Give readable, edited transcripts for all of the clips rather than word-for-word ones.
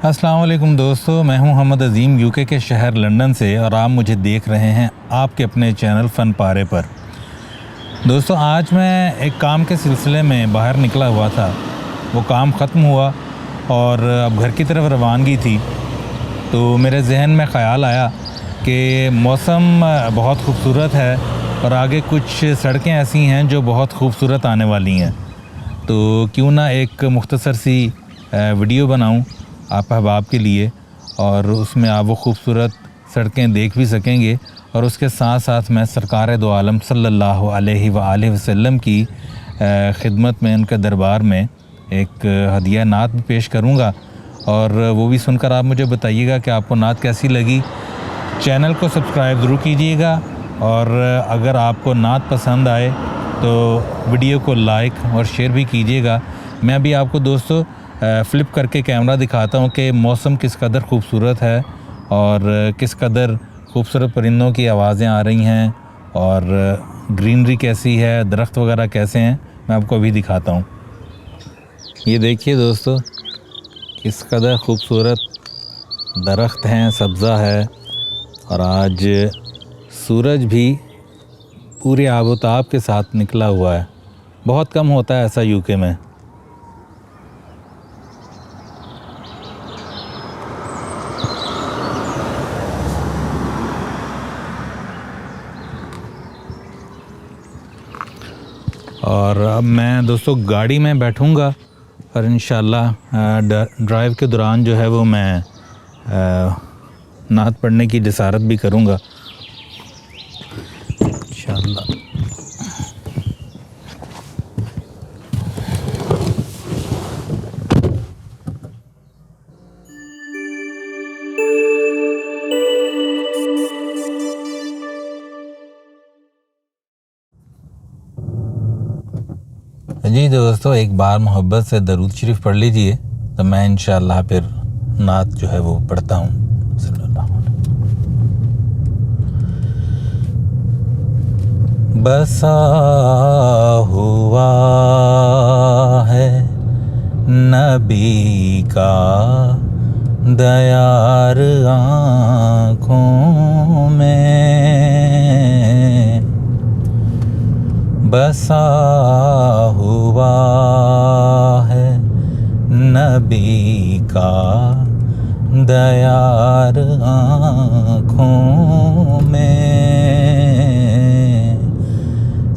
अस्सलाम वालेकुम दोस्तों, मैं हूं मोहम्मद अज़ीम यूके के शहर लंदन से और आप मुझे देख रहे हैं आपके अपने चैनल फ़न पारे पर। दोस्तों, आज मैं एक काम के सिलसिले में बाहर निकला हुआ था। वो काम ख़त्म हुआ और अब घर की तरफ रवानगी थी, तो मेरे जहन में ख़्याल आया कि मौसम बहुत खूबसूरत है और आगे कुछ सड़कें ऐसी हैं जो बहुत खूबसूरत आने वाली हैं, तो क्यों ना एक मुख्तसर सी वीडियो बनाऊं आप अहबाब के लिए और उसमें आप वो खूबसूरत सड़कें देख भी सकेंगे और उसके साथ साथ मैं सरकार दो आलम सल्लल्लाहु अलैहि वसल्लम की खिदमत में, उनके दरबार में एक हदिया नात भी पेश करूँगा और वो भी सुनकर आप मुझे बताइएगा कि आपको नात कैसी लगी। चैनल को सब्सक्राइब ज़रूर कीजिएगा और अगर आपको नात पसंद आए तो वीडियो को लाइक और शेयर भी कीजिएगा। मैं अभी आपको दोस्तों फ़्लिप करके कैमरा दिखाता हूँ कि मौसम किस कदर खूबसूरत है और किस कदर खूबसूरत परिंदों की आवाज़ें आ रही हैं और ग्रीनरी कैसी है, दरख्त वगैरह कैसे हैं, मैं आपको अभी दिखाता हूँ। ये देखिए दोस्तों, किस कदर खूबसूरत दरख्त हैं, सब्ज़ा है और आज सूरज भी पूरे आबोताब के साथ निकला हुआ है। बहुत कम होता है ऐसा यूके में। और अब मैं दोस्तों गाड़ी में बैठूँगा और इंशाल्लाह ड्राइव के दौरान जो है वो मैं नात पढ़ने की जसारत भी करूँगा इंशाल्लाह। जी दोस्तों, एक बार मोहब्बत से दरूद शरीफ पढ़ लीजिए तो मैं इंशाअल्लाह फिर नात जो है वो पढ़ता हूँ। बसा हुआ है नबी का दयार आँखों में, बसा हुआ है नबी का दयार आँखों में,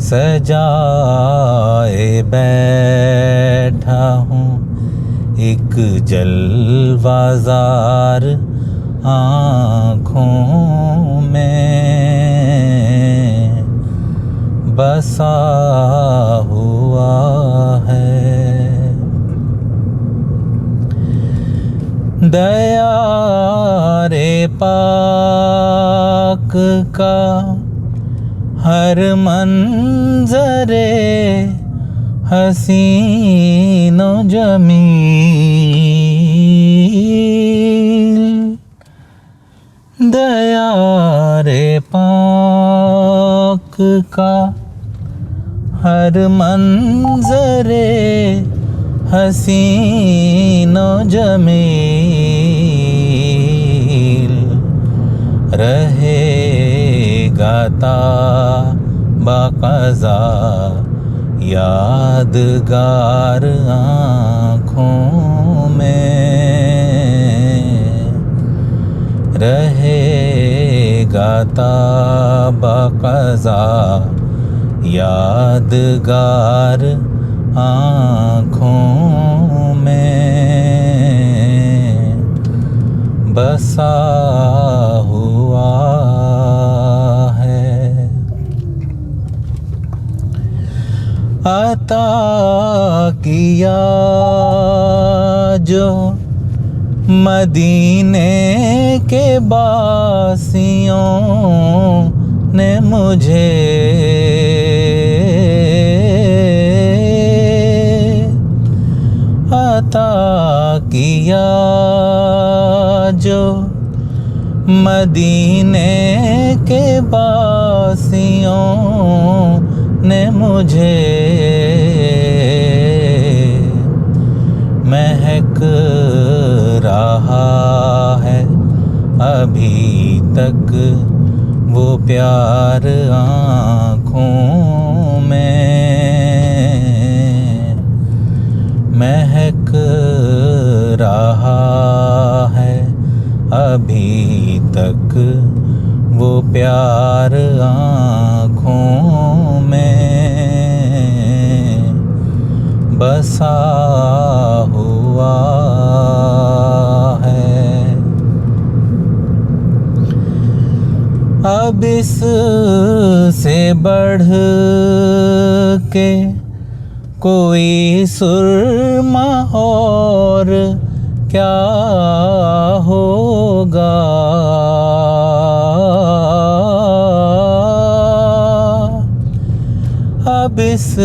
सजाए बैठा हूँ एक जलवाज़ार आँखों में, बसा हुआ है दयारे पाक का हर मंज़रे हसीनो जमील, दयारे पाक का हर मंज़रे हसीनो जमील, रहेगा ता बाक़ज़ा यादगार आँखों में, रहेगा ता बाक़ज़ा यादगार आँखों में, बसा हुआ है। अता किया जो मदीने के बासियों ने मुझे, अता किया जो मदीने के बासियों ने मुझे, महक रहा तक वो प्यार आँखों में महक रहा है, अभी तक वो प्यार आँखों में बसा हुआ है। अब इस से बढ़ के कोई सुरमा और क्या होगा, अब इस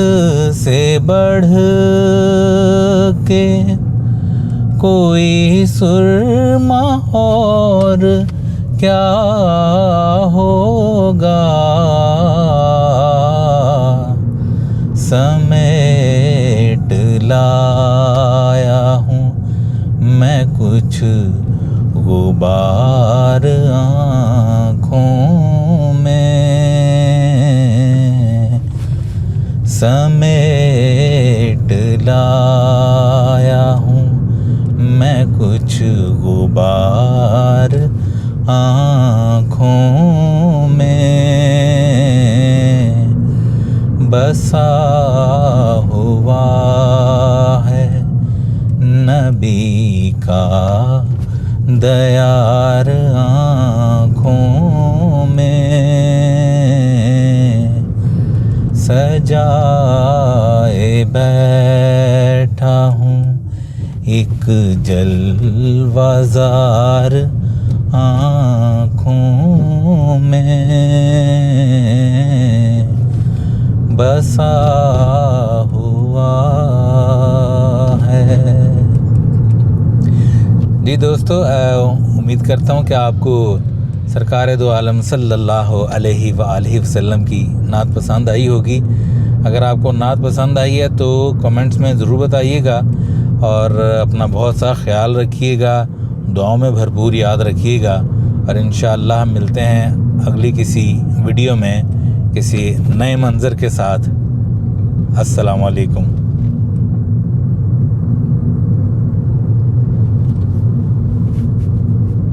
से बढ़ के कोई सुरमा और क्या होगा। समेट लाया हूँ मैं कुछ गुबार आँखों में, समेट लाया हूँ मैं कुछ गुबार आँखों में बसा हुआ है नबी का दयार आँखों में सजाए बैठा हूँ एक जलवाज़ार आँखों में बसा हुआ है। जी दोस्तों, उम्मीद करता हूँ कि आपको सरकार दो आलम सल्लल्लाहु अलैहि वसल्लम की नात पसंद आई होगी। अगर आपको नात पसंद आई है तो कमेंट्स में ज़रूर बताइएगा और अपना बहुत सा ख्याल रखिएगा, दुआओं में भरपूर याद रखिएगा और इंशाअल्लाह मिलते हैं अगली किसी वीडियो में किसी नए मंज़र के साथ। अस्सलामु अलैकुम।